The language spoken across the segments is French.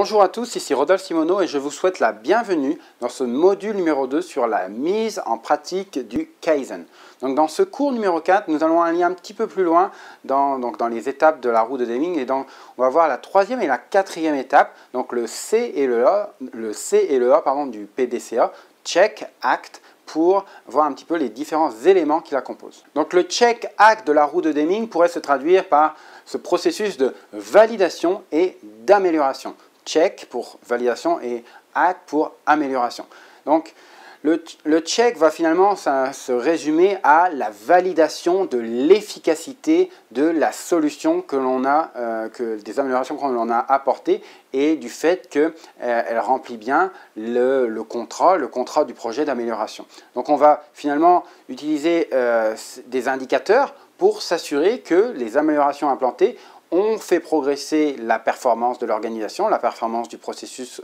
Bonjour à tous, ici Rodolphe Simoneau et je vous souhaite la bienvenue dans ce module numéro 2 sur la mise en pratique du Kaizen. Donc dans ce cours numéro 4, nous allons aller un petit peu plus loin dans les étapes de la roue de Deming et donc on va voir la troisième et la quatrième étape, donc le C et le A, du PDCA, Check, Act, pour voir un petit peu les différents éléments qui la composent. Donc le Check, Act de la roue de Deming pourrait se traduire par ce processus de validation et d'amélioration. Check pour validation et Act pour amélioration. Donc, le check va finalement se résumer à la validation de l'efficacité de la solution que l'on a, des améliorations que l'on a apportées et du fait qu'elle remplit bien le contrat du projet d'amélioration. Donc, on va finalement utiliser des indicateurs pour s'assurer que les améliorations implantées ont fait progresser la performance de l'organisation, la performance du processus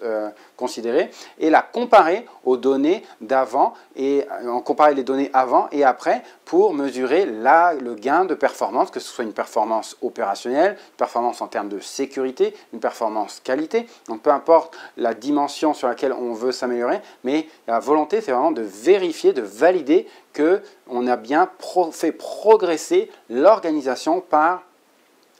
considéré, et la comparer aux données d'avant, et comparer les données avant et après pour mesurer le gain de performance, que ce soit une performance opérationnelle, une performance en termes de sécurité, une performance qualité. Donc peu importe la dimension sur laquelle on veut s'améliorer, mais la volonté c'est vraiment de vérifier, de valider qu'on a bien fait progresser l'organisation par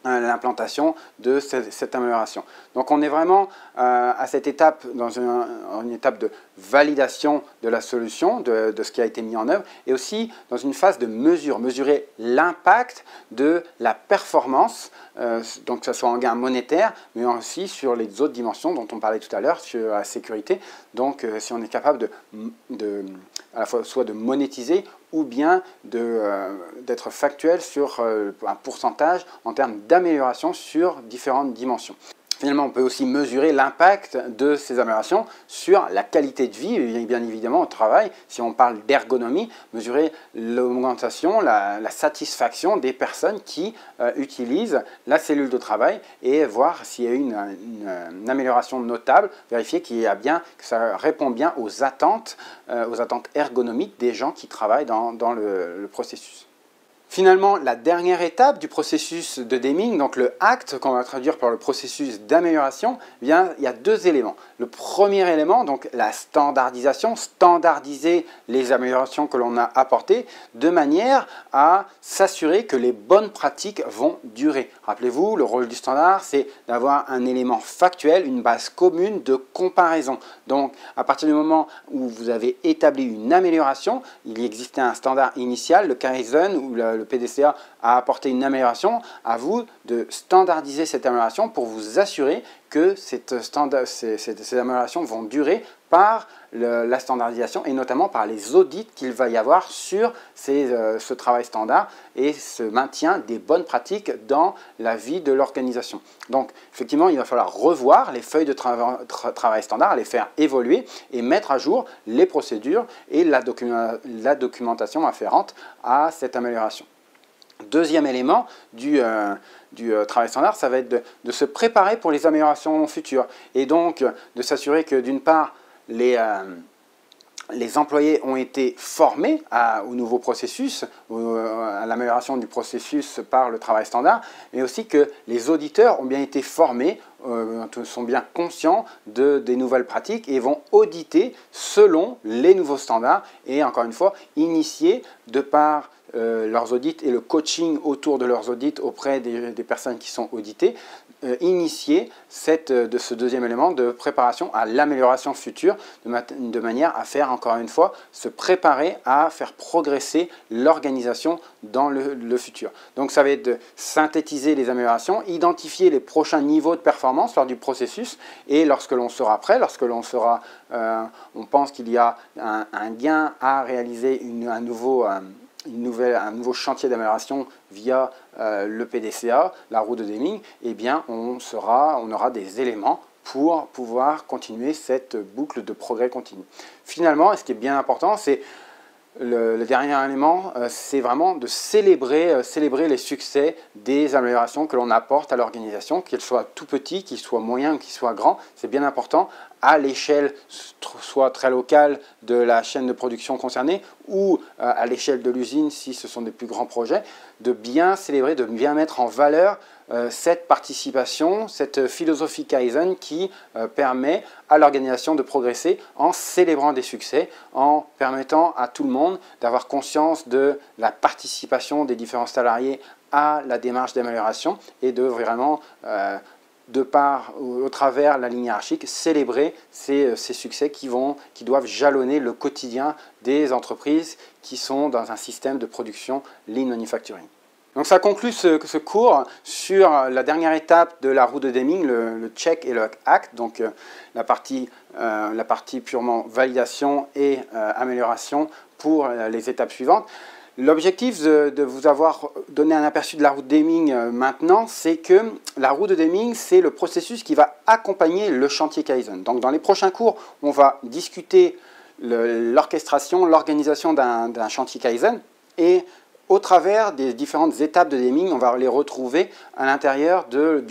l'implantation de cette amélioration. Donc on est vraiment à cette étape, dans une étape de validation de la solution, de ce qui a été mis en œuvre, et aussi dans une phase de mesure, mesurer l'impact de la performance, donc que ce soit en gain monétaire, mais aussi sur les autres dimensions dont on parlait tout à l'heure, sur la sécurité. Donc si on est capable à la fois soit de monétiser ou bien d'être factuel sur un pourcentage en termes d'amélioration sur différentes dimensions. Finalement, on peut aussi mesurer l'impact de ces améliorations sur la qualité de vie, et bien évidemment au travail. Si on parle d'ergonomie, mesurer l'augmentation, la satisfaction des personnes qui utilisent la cellule de travail et voir s'il y a eu une amélioration notable, vérifier que ça répond bien aux attentes ergonomiques des gens qui travaillent dans le processus. Finalement, la dernière étape du processus de Deming, donc le ACT, qu'on va traduire par le processus d'amélioration, il y a deux éléments. Le premier élément, donc la standardisation, standardiser les améliorations que l'on a apportées de manière à s'assurer que les bonnes pratiques vont durer. Rappelez-vous, le rôle du standard, c'est d'avoir un élément factuel, une base commune de comparaison. Donc, à partir du moment où vous avez établi une amélioration, il existait un standard initial, le Kaizen ou le PDCA a apporté une amélioration, à vous de standardiser cette amélioration pour vous assurer que ces améliorations vont durer par la standardisation et notamment par les audits qu'il va y avoir sur ce travail standard et ce maintien des bonnes pratiques dans la vie de l'organisation. Donc effectivement, il va falloir revoir les feuilles de travail standard, les faire évoluer et mettre à jour les procédures et la documentation afférente à cette amélioration. Deuxième élément du travail standard, ça va être de se préparer pour les améliorations futures et donc de s'assurer que d'une part, les employés ont été formés au nouveau processus, à l'amélioration du processus par le travail standard, mais aussi que les auditeurs ont bien été formés, sont bien conscients des nouvelles pratiques et vont auditer selon les nouveaux standards et encore une fois, initier de par leurs audits et le coaching autour de leurs audits auprès des personnes qui sont auditées, initier de ce deuxième élément de préparation à l'amélioration future de manière à faire, encore une fois, se préparer à faire progresser l'organisation dans le futur. Donc ça va être de synthétiser les améliorations, identifier les prochains niveaux de performance lors du processus et lorsque l'on sera prêt, on pense qu'il y a un gain à réaliser, un nouveau chantier d'amélioration via le PDCA, la roue de Deming, eh bien on aura des éléments pour pouvoir continuer cette boucle de progrès continu. Finalement, ce qui est bien important, c'est le dernier élément, c'est vraiment de célébrer les succès des améliorations que l'on apporte à l'organisation, qu'elles soient tout petits, qu'ils soient moyens ou qu'ils soient grands. C'est bien important à l'échelle soit très locale de la chaîne de production concernée ou à l'échelle de l'usine si ce sont des plus grands projets, de bien célébrer, de bien mettre en valeur cette participation, cette philosophie Kaizen qui permet à l'organisation de progresser en célébrant des succès, en permettant à tout le monde d'avoir conscience de la participation des différents salariés à la démarche d'amélioration et de vraiment, au travers la ligne hiérarchique, célébrer ces succès qui doivent jalonner le quotidien des entreprises qui sont dans un système de production Lean Manufacturing. Donc ça conclut ce cours sur la dernière étape de la roue de Deming, le check et le act, donc la partie purement validation et amélioration pour les étapes suivantes. L'objectif de vous avoir donné un aperçu de la roue de Deming maintenant, c'est que la roue de Deming, c'est le processus qui va accompagner le chantier Kaizen. Donc dans les prochains cours, on va discuter l'orchestration, l'organisation d'un chantier Kaizen et au travers des différentes étapes de Deming, on va les retrouver à l'intérieur de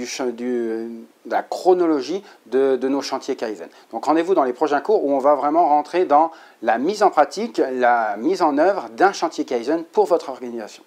la chronologie de nos chantiers Kaizen. Donc rendez-vous dans les prochains cours où on va vraiment rentrer dans la mise en pratique, la mise en œuvre d'un chantier Kaizen pour votre organisation.